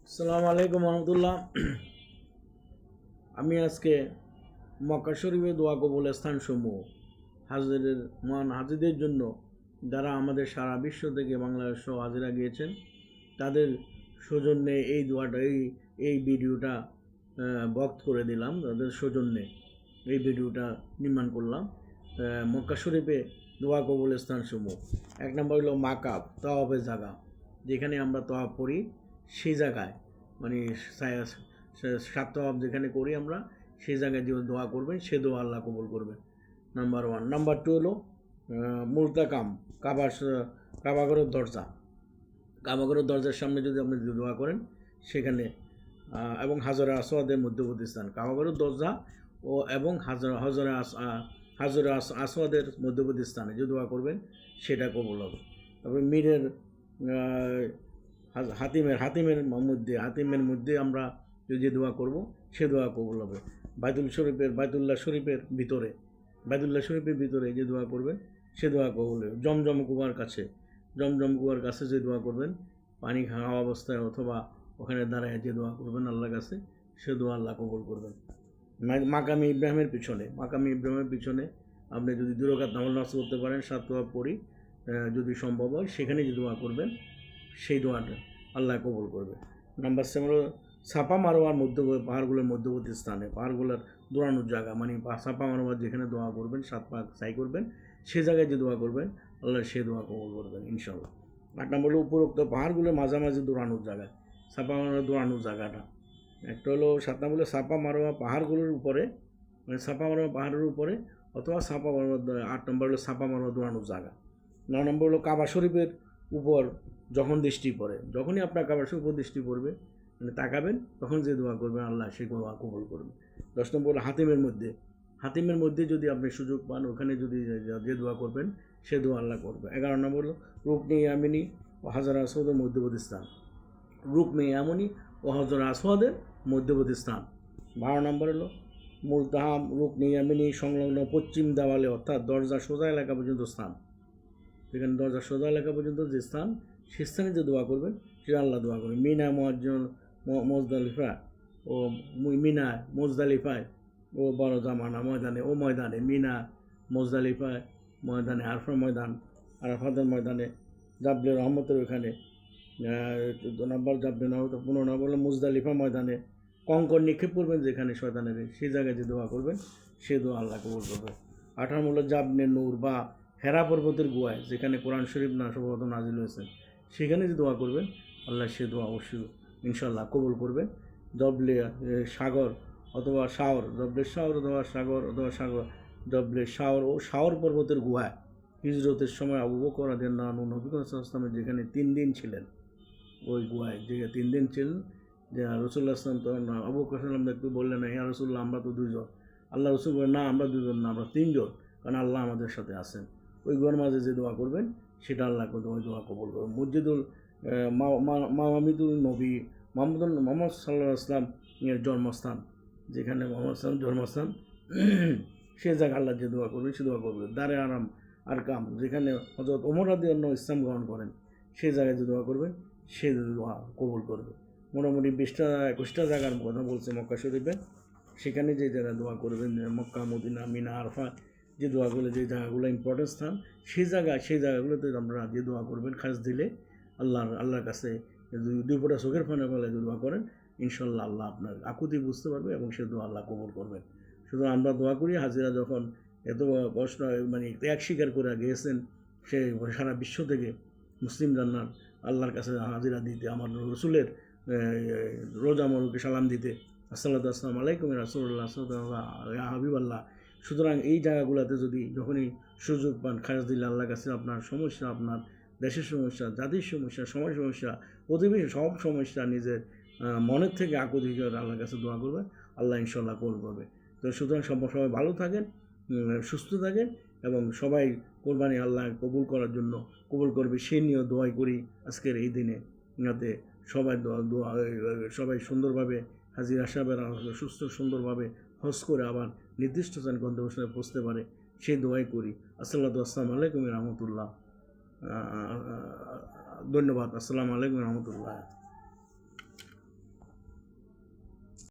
আসসালামু আলাইকুম রহমতুল্লাহ। আমি আজকে মক্কা শরীফে দোয়া কবুলের স্থানসমূহ হাজিরের মহান হাজিদের জন্য যারা আমাদের সারা বিশ্ব থেকে বাংলাদেশ সহ হাজিরা গিয়েছেন তাদের সৌজন্যে এই দোয়াটা এই ভিডিওটা বক্ত করে দিলাম। তাদের সৌজন্যে এই ভিডিওটা নির্মাণ করলাম। মক্কা শরীফে দোয়া কবুলের স্থানসমূহ, এক নম্বর হলো মাকাব, তওয়াফের জায়গা, যেখানে আমরা তওয়াফ করি সেই জায়গায়, মানে সাত তওয়াফ যেখানে করি আমরা সেই জায়গায় যে দোয়া করবেন সে দোয়া আল্লাহ কবুল করবেন, নাম্বার ওয়ান। নাম্বার টু হলো মুলতাকাম, কাবাগরের দরজা, কাবাগরের দরজার সামনে যদি আপনি দোয়া করেন সেখানে, এবং হাজরে আসওয়াদের মধ্যবর্তী স্থান, কাবাগরের দরজা ও এবং হাজরে আসওয়াদের মধ্যবর্তী স্থানে যে দোয়া করবেন সেটা কবুল হবে। তারপরে মীরের হাতিমের মধ্যে আমরা যে দোয়া করব সে দোয়া কবুল হবে। বাইতুল্লাহ শরীফের ভিতরে যে দোয়া করবেন সে দোয়া কবুল হবে। জমজম কুয়ার কাছে যে দোয়া করবেন, পানি খাওয়া অবস্থায় অথবা ওখানে দাঁড়ায় যে দোয়া করবেন আল্লাহর কাছে, সে দোয়া আল্লাহ কবুল করবেন। মাকামে ইব্রাহিমের পিছনে আপনি যদি 2 রাকাত নফল নামাজ করতে পারেন, 7 তওয়াফ পড়ি, যদি সম্ভব হয় সেখানে যে দোয়া করবেন সেই দোয়াটা আল্লাহ কবুল করবে। নাম্বার 7 হলো সাফা মারোয়ার পাহাড়গুলোর মধ্যবর্তী স্থানে, পাহাড়গুলোর দৌড়ানোর জায়গা, মানে সাফা মারোয়ার যেখানে দোয়া করবেন, 7 পা সাই করবেন, সে জায়গায় যে দোয়া করবেন আল্লাহ সে দোয়া কবুল করবেন ইনশাল্লাহ। 8 নম্বর হলো উপরোক্ত পাহাড়গুলোর মাঝামাঝি দৌড়ানোর জায়গা, সাফা মারোয়ার দৌড়ানোর জায়গাটা। একটা হলো 7 নম্বর হলো সাফা মারোয়া পাহাড়গুলোর উপরে, মানে সাফা মারোয়া পাহাড়ের উপরে অথবা 8 নম্বর হলো সাফা মারোয়া দৌড়ানোর জায়গা। 9 নম্বর হলো কাবা শরীফের উপর যখন দৃষ্টি পড়ে, যখনই আপনার কাবা শরীফের উপর দৃষ্টি পড়বে, মানে তাকাবেন, তখন যে দোয়া করবেন আল্লাহ সে দোয়া কবুল করবে। 10 নম্বর হলো হাতিমের মধ্যে যদি আপনি সুযোগ পান, ওখানে যদি যে দোয়া করবেন সে দোয়া আল্লাহ করবে। 11 নম্বর হলো রুকনে ইয়ামিনী ও হাজরে আসওয়াদের মধ্যবর্তী স্থান, রুকনে ইয়ামিনী ও হাজরে আসওয়াদের মধ্যবর্তী স্থান। 12 নম্বর হলো মুলতাহাম রুকনে ইয়ামিনী সংলগ্ন পশ্চিম দেওয়ালে, অর্থাৎ দরজা সোজা এলাকা পর্যন্ত স্থান, যেখানে দরজা সোজা এলাকা পর্যন্ত যে স্থান, সে স্থানে যে দোয়া করবেন সেটা আল্লাহ দোয়া করবেন। মোজদালিফায় ও বড় জামানা ময়দানে মিনা, মোজদালিফায় ময়দানে, আরাফাতের ময়দানে, জাবলে রহমতের ওখানে, 14 নম্বর জাবলে রহমত, 15 নম্বর হলো মুজদালিফা ময়দানে কঙ্কর নিক্ষেপ করবেন যেখানে শয়তানের, সেই জায়গায় যে দোয়া করবেন সে দোয়া আল্লাহ কবুল করবে। 18 হলো জাবনে নূর বা হেরা পর্বতের গুহায়, যেখানে কোরআন শরীফ সর্বপ্রথম নাজিল হয়েছে, সেখানে যে দোয়া করবেন আল্লাহ সে দোয়া অবশ্যই ইনশাল্লাহ কবুল করবেন। জবলে সাগর অথবা শাওর, জবলে শাওর ও শাওর পর্বতের গুহায়, হিজরতের সময় আবু বকর রাদিয়াল্লাহু আনহু নবী করিম সাল্লাল্লাহু আলাইহি ওয়াসাল্লাম যেখানে 3 দিন ছিলেন, ওই গুহায় যে 3 দিন ছিলেন, যে রাসূলুল্লাহ সাল্লাল্লাহু আলাইহি ওয়াসাল্লাম আবু বকর সাল্লাম একটু বললেন, ইয়া রাসূলুল্লাহ আমরা তো 2 জন। আল্লাহ রাসূল বলেন, না আমরা 2 জন না, আমরা 3 জন, কারণ আল্লাহ আমাদের সাথে আছেন। ওই গুহার মাঝে যে দোয়া করবেন সেটা আল্লাহ ওই দোয়া কবুল করবেন। মসজিদুল মাওয়ামিদুল নবী, মোহাম্মদ সাল্লাল্লাহু আলাইহি ওয়াসাল্লাম এর জন্মস্থান, যেখানে মোহাম্মদ সাল্লাম জন্মস্থান, সে জায়গায় আল্লাহ যে দোয়া করবেন সে দোয়া করবেন। দারে আরকাম, যেখানে হযরত ওমর রাদিয়াল্লাহু আনহু ইসলাম গ্রহণ করেন, সেই জায়গায় যে দোয়া করবেন সে দোয়া কবুল করবে। মোটামুটি 20-21টা জায়গার কথা বলছে মক্কা শরীফে, সেখানে যে জায়গায় দোয়া করবেন, মক্কা, মদিনা, মিনা, আরফা, যে জায়গাগুলো ইম্পর্টেন্ট স্থান, সেই জায়গাগুলোতে আমরা যে দোয়া করবেন, খাস দিলে আল্লাহর কাছে 2 ফোঁটা চোখের পানি ফেলে যে দোয়া করেন, ইনশাল্লাহ আল্লাহ আপনার আকুতি বুঝতে পারবে এবং সে দোয়া আল্লাহ কবুল করবেন। সুতরাং আমরা দোয়া করি, হাজিরা যখন এত কষ্ট, মানে ত্যাগ স্বীকার করে গিয়েছেন, সে সারা বিশ্ব থেকে মুসলিম জান্নাত আল্লাহর কাছে হাজিরা দিতে, আমার রসুলের রোজা মোবারকে সালাম দিতে, আসসালামু আলাইকুম রাসূলুল্লাহ ইয়া হাবিবাল্লাহ। সুতরাং এই জায়গাগুলোতে যদি যখনই সুযোগ পান, খাস দিলে আল্লাহর কাছে আপনার সমস্যা, আপনার দেশের সমস্যা, জাতির সমস্যা, সমাজ সমস্যা, প্রতিবেশী সব সমস্যা নিজের মনের থেকে আকুতি করে আল্লাহর কাছে দোয়া করবে, আল্লাহ ইনশাল্লাহ কবুল করবে। তো সুতরাং সবাই ভালো থাকেন, সুস্থ থাকেন, এবং সবাই কোরবানি আল্লাহ কবুল করার জন্য কবুল করবে সেই নিয়ে দোয়াই করি আজকের এই দিনে, যাতে সবাই সুন্দরভাবে হাজির আসাবের সুস্থ সুন্দরভাবে হজ করে আবার নির্দিষ্ট স্থান গন্তব্যস্থলে পৌঁছতে পারে, সেই দোয়াই করি। আসসালামু আলাইকুম রহমতুল্লাহ। ধন্যবাদ। আসসালামু আলাইকুম রহমতুল্লাহ।